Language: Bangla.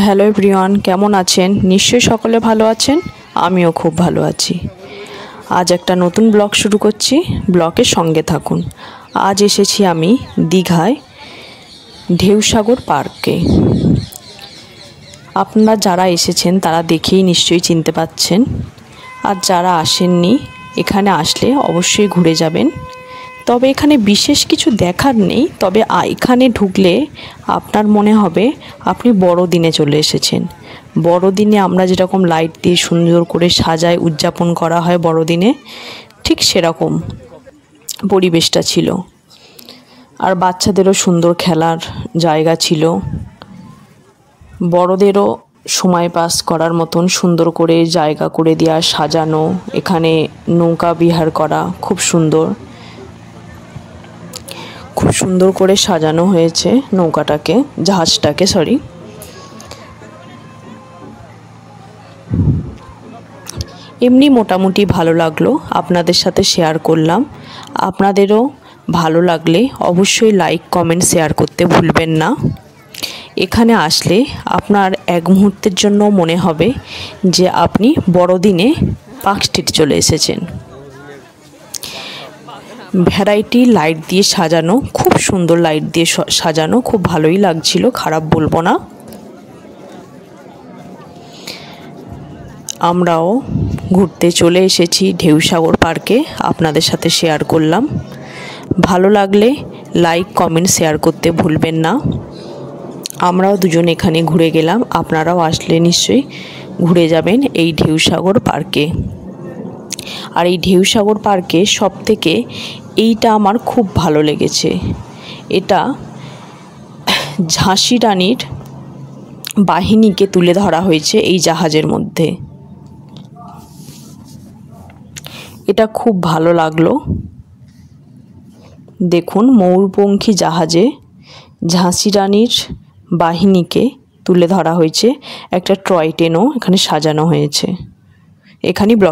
হ্যালো এভরিওয়ান, কেমন আছেন? নিশ্চয়ই সকলে ভালো আছেন। আমিও খুব ভালো আছি। আজ একটা নতুন ব্লগ শুরু করছি, ব্লগের সঙ্গে থাকুন। আজ এসেছি আমি দীঘায় ঢেউসাগর পার্কে। আপনারা যারা এসেছেন তারা দেখেই নিশ্চয়ই চিনতে পাচ্ছেন, আর যারা আসেননি এখানে আসলে অবশ্যই ঘুরে যাবেন। তবে এখানে বিশেষ কিছু দেখার নেই, তবে এখানে ঢুকলে আপনার মনে হবে আপনি বড়দিনে চলে এসেছেন। বড়দিনে আমরা যেরকম লাইট দিয়ে সুন্দর করে সাজায় উদযাপন করা হয় বড়দিনে, ঠিক সেরকম পরিবেশটা ছিল। আর বাচ্চাদেরও সুন্দর খেলার জায়গা ছিল, বড়দেরও সময় পাস করার মতন সুন্দর করে জায়গা করে দেওয়া, সাজানো। এখানে নৌকা বিহার করা, খুব সুন্দর করে সাজানো হয়েছে নৌকাটাকে, জাহাজটাকে সরি। এমনি মোটামুটি ভালো লাগলো, আপনাদের সাথে শেয়ার করলাম। আপনাদেরও ভালো লাগলে অবশ্যই লাইক, কমেন্ট, শেয়ার করতে ভুলবেন না। এখানে আসলে আপনার এক মুহূর্তের জন্য মনে হবে যে আপনি বড়দিনে পার্ক স্ট্রিট চলে এসেছেন। ভ্যারাইটি লাইট দিয়ে সাজানো, খুব সুন্দর লাইট দিয়ে সাজানো, খুব ভালোই লাগছিল, খারাপ বলবো না। আমরাও ঘুরতে চলে এসেছি ঢেউসাগর পার্কে, আপনাদের সাথে শেয়ার করলাম। ভালো লাগলে লাইক, কমেন্ট, শেয়ার করতে ভুলবেন না। আমরাও দুজন এখানে ঘুরে গেলাম, আপনারাও আসলে নিশ্চয়ই ঘুরে যাবেন এই ঢেউসাগর পার্কে। আর এই ঢেউসাগর পার্কে সবথেকে এইটা আমার খুব ভালো লেগেছে। এটা ঝাঁসি রানীর বাহিনীকে তুলে ধরা হয়েছে এই জাহাজের মধ্যে। এটা খুব ভালো লাগলো। দেখুন, ময়ূরপঙ্খী জাহাজে ঝাঁসি রানীর বাহিনীকে তুলে ধরা হয়েছে। একটা টয় ট্রেনও এখানে সাজানো হয়েছে। এখানেই ব্লগ